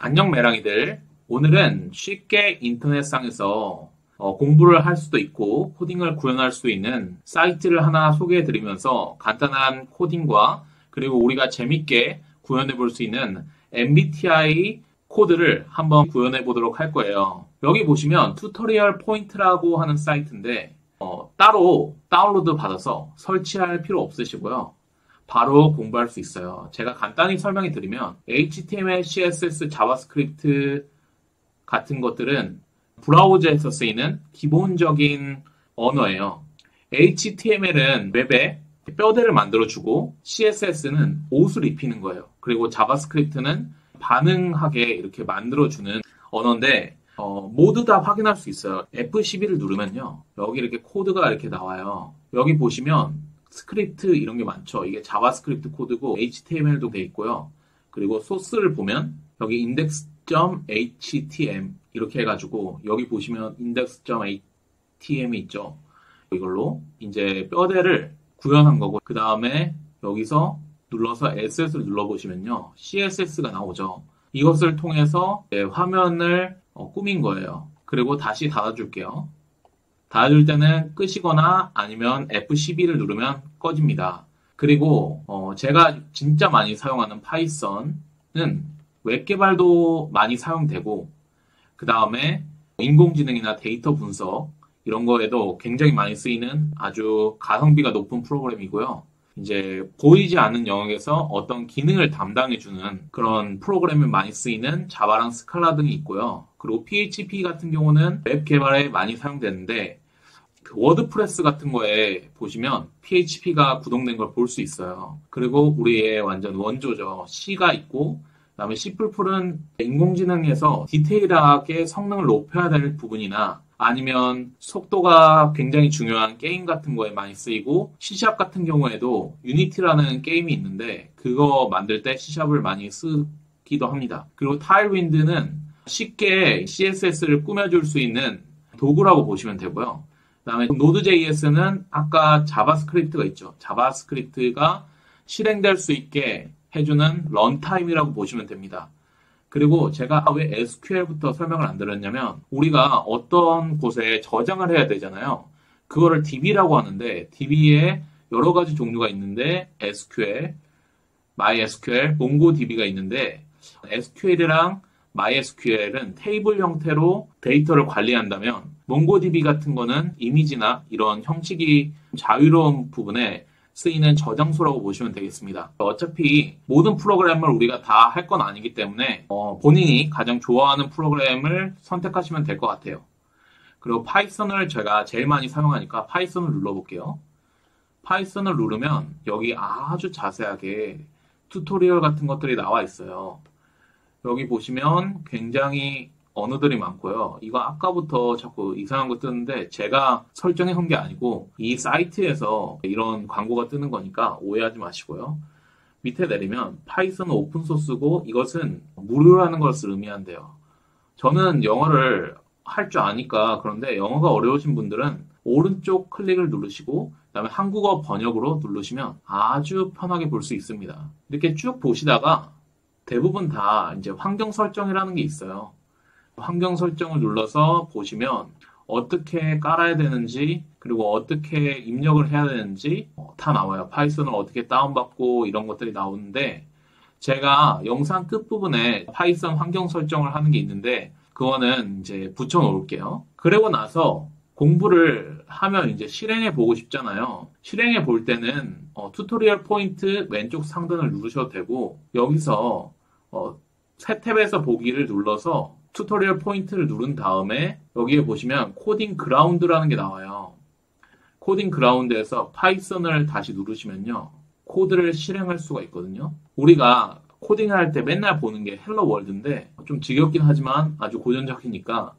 안녕 매랑이들. 오늘은 쉽게 인터넷상에서 공부를 할 수도 있고 코딩을 구현할 수 있는 사이트를 하나 소개해 드리면서 간단한 코딩과 그리고 우리가 재밌게 구현해 볼 수 있는 MBTI 코드를 한번 구현해 보도록 할 거예요. 여기 보시면 튜토리얼 포인트라고 하는 사이트인데 따로 다운로드 받아서 설치할 필요 없으시고요. 바로 공부할 수 있어요. 제가 간단히 설명해 드리면 HTML, CSS, 자바스크립트 같은 것들은 브라우저에서 쓰이는 기본적인 언어예요. HTML은 웹에 뼈대를 만들어주고 CSS는 옷을 입히는 거예요. 그리고 자바스크립트는 반응하게 이렇게 만들어주는 언어인데 모두 다 확인할 수 있어요. F12를 누르면요. 여기 이렇게 코드가 이렇게 나와요. 여기 보시면 스크립트 이런 게 많죠. 이게 자바스크립트 코드고 HTML도 돼 있고요. 그리고 소스를 보면 여기 index.htm 이렇게 해가지고 여기 보시면 index.htm이 있죠. 이걸로 이제 뼈대를 구현한 거고 그 다음에 여기서 눌러서 SS를 눌러보시면요. CSS가 나오죠. 이것을 통해서 화면을 꾸민 거예요. 그리고 다시 닫아줄게요. 닫을 때는 끄시거나 아니면 F12를 누르면 꺼집니다. 그리고 제가 진짜 많이 사용하는 파이썬은 웹 개발도 많이 사용되고 그 다음에 인공지능이나 데이터 분석 이런 거에도 굉장히 많이 쓰이는 아주 가성비가 높은 프로그램이고요. 이제 보이지 않는 영역에서 어떤 기능을 담당해주는 그런 프로그램이 많이 쓰이는 자바랑 스칼라 등이 있고요. 그리고 PHP 같은 경우는 웹 개발에 많이 사용되는데 워드프레스 같은 거에 보시면 PHP가 구동된 걸 볼 수 있어요. 그리고 우리의 완전 원조죠. C가 있고 그다음에 C++은 인공지능에서 디테일하게 성능을 높여야 될 부분이나 아니면 속도가 굉장히 중요한 게임 같은 거에 많이 쓰이고 C# 같은 경우에도 유니티라는 게임이 있는데 그거 만들 때 C#을 많이 쓰기도 합니다. 그리고 타일윈드는 쉽게 CSS를 꾸며줄 수 있는 도구라고 보시면 되고요. 그 다음에 Node.js는 아까 자바스크립트가 있죠. 자바스크립트가 실행될 수 있게 해주는 런타임이라고 보시면 됩니다. 그리고 제가 왜 SQL부터 설명을 안 드렸냐면 우리가 어떤 곳에 저장을 해야 되잖아요. 그거를 DB라고 하는데 DB에 여러 가지 종류가 있는데 SQL, MySQL, MongoDB가 있는데 SQL이랑 MySQL은 테이블 형태로 데이터를 관리한다면 MongoDB 같은 거는 이미지나 이런 형식이 자유로운 부분에 쓰이는 저장소라고 보시면 되겠습니다. 어차피 모든 프로그램을 우리가 다 할 건 아니기 때문에 본인이 가장 좋아하는 프로그램을 선택하시면 될 것 같아요. 그리고 파이썬을 제가 제일 많이 사용하니까 파이썬을 눌러볼게요. 파이썬을 누르면 여기 아주 자세하게 튜토리얼 같은 것들이 나와 있어요. 여기 보시면 굉장히 언어들이 많고요. 이거 아까부터 자꾸 이상한 거 뜨는데 제가 설정해 놓은 게 아니고 이 사이트에서 이런 광고가 뜨는 거니까 오해하지 마시고요. 밑에 내리면 파이썬은 오픈소스고 이것은 무료라는 것을 의미한대요. 저는 영어를 할 줄 아니까 그런데 영어가 어려우신 분들은 오른쪽 클릭을 누르시고 그다음에 한국어 번역으로 누르시면 아주 편하게 볼 수 있습니다. 이렇게 쭉 보시다가 대부분 다 이제 환경 설정이라는 게 있어요. 환경 설정을 눌러서 보시면 어떻게 깔아야 되는지 그리고 어떻게 입력을 해야 되는지 다 나와요. 파이썬을 어떻게 다운받고 이런 것들이 나오는데 제가 영상 끝부분에 파이썬 환경 설정을 하는 게 있는데 그거는 이제 붙여 놓을게요. 그리고 나서 공부를 하면 이제 실행해 보고 싶잖아요. 실행해 볼 때는 튜토리얼 포인트 왼쪽 상단을 누르셔도 되고 여기서 새 탭에서 보기를 눌러서 튜토리얼 포인트를 누른 다음에 여기에 보시면 코딩 그라운드라는 게 나와요. 코딩 그라운드에서 파이썬을 다시 누르시면요. 코드를 실행할 수가 있거든요. 우리가 코딩을 할 때 맨날 보는 게 헬로 월드인데 좀 지겹긴 하지만 아주 고전적이니까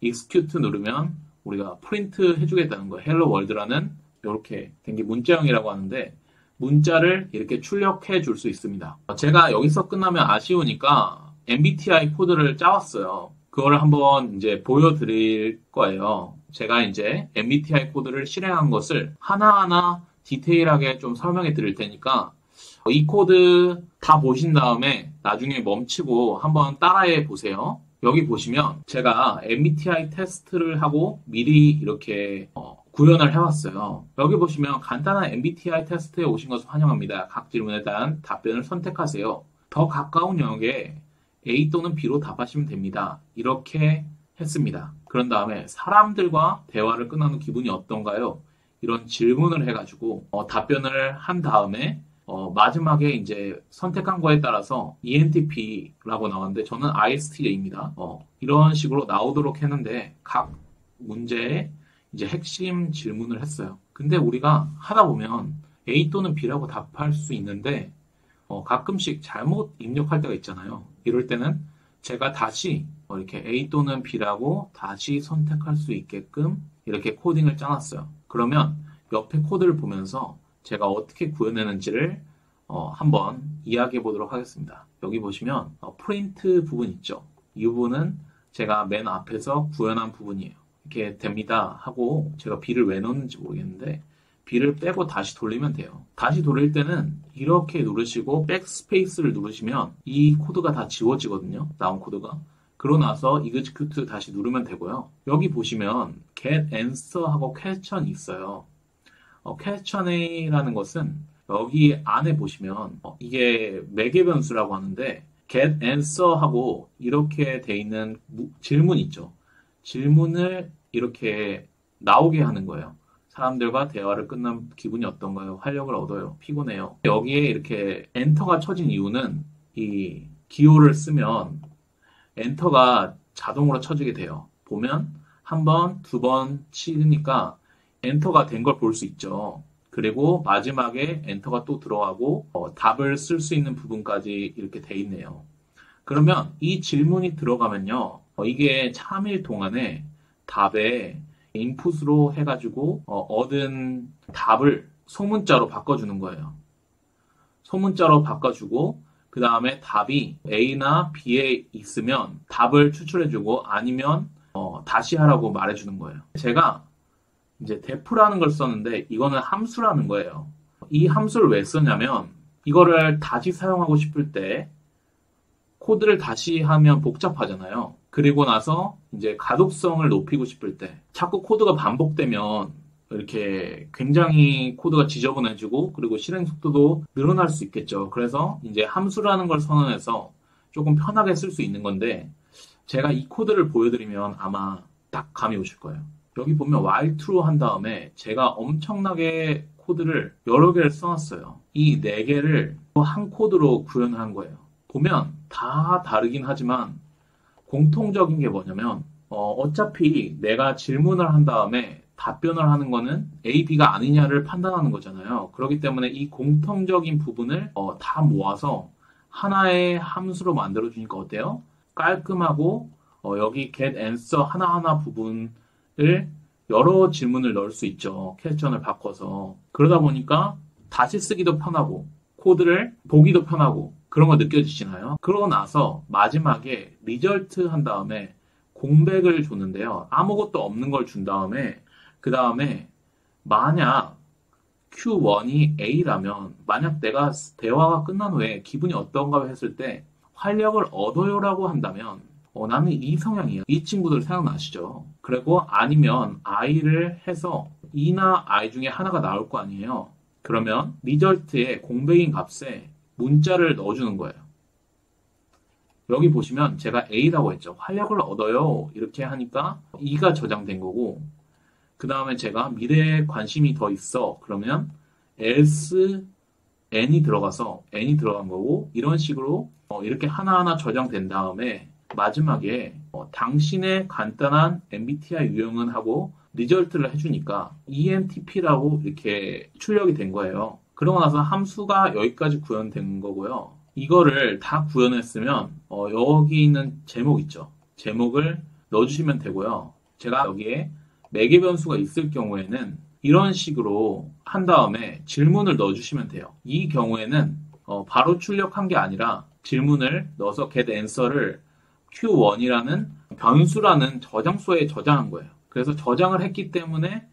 execute 누르면 우리가 프린트 해주겠다는 거예요. 헬로 월드라는 이렇게 된 게 문자형이라고 하는데 문자를 이렇게 출력해 줄 수 있습니다. 제가 여기서 끝나면 아쉬우니까 MBTI 코드를 짜왔어요. 그걸 한번 이제 보여드릴 거예요. 제가 이제 MBTI 코드를 실행한 것을 하나하나 디테일하게 좀 설명해 드릴 테니까 이 코드 다 보신 다음에 나중에 멈추고 한번 따라해 보세요. 여기 보시면 제가 MBTI 테스트를 하고 미리 이렇게 구현을 해왔어요. 여기 보시면 간단한 MBTI 테스트에 오신 것을 환영합니다. 각 질문에 대한 답변을 선택하세요. 더 가까운 영역에 A 또는 B로 답하시면 됩니다. 이렇게 했습니다. 그런 다음에 사람들과 대화를 끝나는 기분이 어떤가요? 이런 질문을 해가지고 답변을 한 다음에 마지막에 이제 선택한 거에 따라서 ENTP라고 나왔는데 저는 ISTJ입니다. 이런 식으로 나오도록 했는데 각 문제에 이제 핵심 질문을 했어요. 근데 우리가 하다 보면 A 또는 B라고 답할 수 있는데 가끔씩 잘못 입력할 때가 있잖아요. 이럴 때는 제가 다시 이렇게 A 또는 B라고 다시 선택할 수 있게끔 이렇게 코딩을 짜놨어요. 그러면 옆에 코드를 보면서 제가 어떻게 구현했는지를 한번 이야기해 보도록 하겠습니다. 여기 보시면 프린트 부분 있죠. 이 부분은 제가 맨 앞에서 구현한 부분이에요. 이렇게 됩니다 하고 제가 B를 왜 넣었는지 모르겠는데 B를 빼고 다시 돌리면 돼요. 다시 돌릴 때는 이렇게 누르시고 백스페이스를 누르시면 이 코드가 다 지워지거든요. 나온 코드가. 그러고 나서 execute 다시 누르면 되고요. 여기 보시면 get answer 하고 question이 있어요. question이라는 것은 여기 안에 보시면 이게 매개 변수라고 하는데 get answer 하고 이렇게 돼 있는 질문 있죠. 질문을 이렇게 나오게 하는 거예요. 사람들과 대화를 끝난 기분이 어떤가요? 활력을 얻어요. 피곤해요. 여기에 이렇게 엔터가 쳐진 이유는 이 기호를 쓰면 엔터가 자동으로 쳐지게 돼요. 보면 한 번, 두 번 치니까 엔터가 된 걸 볼 수 있죠. 그리고 마지막에 엔터가 또 들어가고 답을 쓸 수 있는 부분까지 이렇게 돼 있네요. 그러면 이 질문이 들어가면요. 이게 참일 동안에 답에 인풋으로 해가지고 얻은 답을 소문자로 바꿔주는 거예요. 소문자로 바꿔주고 그 다음에 답이 A나 B에 있으면 답을 추출해주고 아니면 다시 하라고 말해주는 거예요. 제가 이제 def라는 걸 썼는데 이거는 함수라는 거예요. 이 함수를 왜 썼냐면 이거를 다시 사용하고 싶을 때 코드를 다시 하면 복잡하잖아요. 그리고 나서 이제 가독성을 높이고 싶을 때 자꾸 코드가 반복되면 이렇게 굉장히 코드가 지저분해지고 그리고 실행 속도도 늘어날 수 있겠죠. 그래서 이제 함수라는 걸 선언해서 조금 편하게 쓸 수 있는 건데 제가 이 코드를 보여드리면 아마 딱 감이 오실 거예요. 여기 보면 while true 한 다음에 제가 엄청나게 코드를 여러 개를 써놨어요. 이 4개를 한 코드로 구현한 거예요. 보면 다 다르긴 하지만 공통적인 게 뭐냐면 어차피 내가 질문을 한 다음에 답변을 하는 거는 A, B가 아니냐를 판단하는 거잖아요. 그렇기 때문에 이 공통적인 부분을 다 모아서 하나의 함수로 만들어주니까 어때요? 깔끔하고 여기 get answer 하나하나 부분을 여러 질문을 넣을 수 있죠. 퀘스천을 바꿔서. 그러다 보니까 다시 쓰기도 편하고 코드를 보기도 편하고 그런 거 느껴지시나요? 그러고 나서 마지막에 리절트 한 다음에 공백을 줬는데요. 아무것도 없는 걸 준 다음에 그 다음에 만약 Q1이 A라면 만약 내가 대화가 끝난 후에 기분이 어떤가 했을 때 활력을 얻어요라고 한다면 나는 이 성향이에요. 이 친구들 생각나시죠? 그리고 아니면 I를 해서 E나 I 중에 하나가 나올 거 아니에요. 그러면 리절트에 공백인 값에 문자를 넣어주는 거예요. 여기 보시면 제가 A라고 했죠. 활력을 얻어요. 이렇게 하니까 E가 저장된 거고 그 다음에 제가 미래에 관심이 더 있어. 그러면 else n이 들어가서 n이 들어간 거고 이런 식으로 이렇게 하나하나 저장된 다음에 마지막에 당신의 간단한 MBTI 유형은 하고 리절트를 해주니까 ENTP라고 이렇게 출력이 된 거예요. 그러고 나서 함수가 여기까지 구현된 거고요. 이거를 다 구현했으면 여기 있는 제목 있죠. 제목을 넣어주시면 되고요. 제가 여기에 매개 변수가 있을 경우에는 이런 식으로 한 다음에 질문을 넣어주시면 돼요. 이 경우에는 바로 출력한 게 아니라 질문을 넣어서 get answer를 Q1이라는 변수라는 저장소에 저장한 거예요. 그래서 저장을 했기 때문에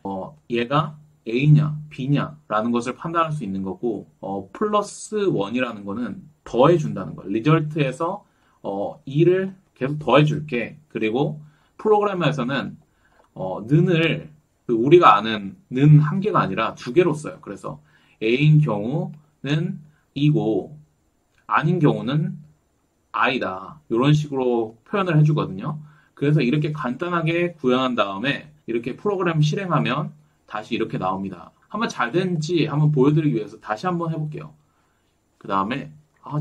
얘가 A냐, B냐라는 것을 판단할 수 있는 거고, 플러스 1이라는 거는 더해준다는 거예요. 리절트에서 2를 계속 더해줄게. 그리고 프로그래머에서는 는을 우리가 아는 는 한 개가 아니라 두 개로 써요. 그래서 A인 경우는 E고 아닌 경우는 I다. 이런 식으로 표현을 해주거든요. 그래서 이렇게 간단하게 구현한 다음에 이렇게 프로그램 실행하면 다시 이렇게 나옵니다. 한번 잘 되는지 한번 보여드리기 위해서 다시 한번 해볼게요. 그 다음에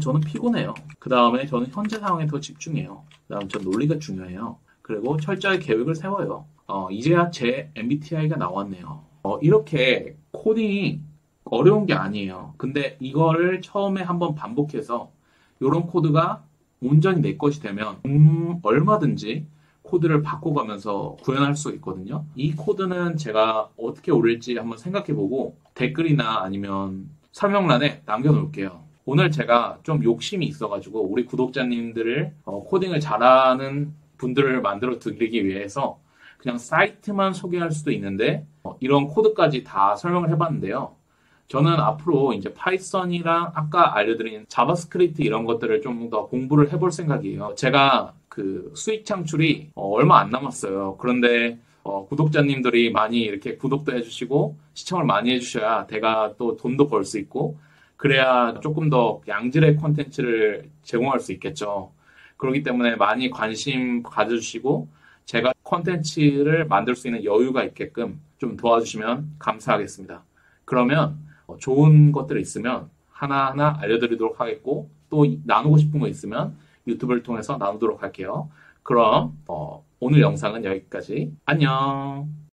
저는 피곤해요. 그 다음에 저는 현재 상황에 더 집중해요. 그 다음 전 논리가 중요해요. 그리고 철저하게 계획을 세워요. 이제야 제 MBTI가 나왔네요. 이렇게 코딩이 어려운 게 아니에요. 근데 이거를 처음에 한번 반복해서 이런 코드가 온전히 내 것이 되면 얼마든지 코드를 바꿔가면서 구현할 수 있거든요. 이 코드는 제가 어떻게 올릴지 한번 생각해보고 댓글이나 아니면 설명란에 남겨놓을게요. 오늘 제가 좀 욕심이 있어가지고 우리 구독자님들을 코딩을 잘하는 분들을 만들어 드리기 위해서 그냥 사이트만 소개할 수도 있는데 이런 코드까지 다 설명을 해봤는데요. 저는 앞으로 이제 파이썬이랑 아까 알려드린 자바스크립트 이런 것들을 좀 더 공부를 해볼 생각이에요. 제가 그 수익 창출이 얼마 안 남았어요. 그런데 구독자님들이 많이 이렇게 구독도 해주시고 시청을 많이 해주셔야 제가 또 돈도 벌 수 있고 그래야 조금 더 양질의 콘텐츠를 제공할 수 있겠죠. 그렇기 때문에 많이 관심 가져주시고 제가 콘텐츠를 만들 수 있는 여유가 있게끔 좀 도와주시면 감사하겠습니다. 그러면 좋은 것들이 있으면 하나하나 알려드리도록 하겠고 또 나누고 싶은 거 있으면 유튜브를 통해서 나누도록 할게요. 그럼 오늘 영상은 여기까지. 안녕.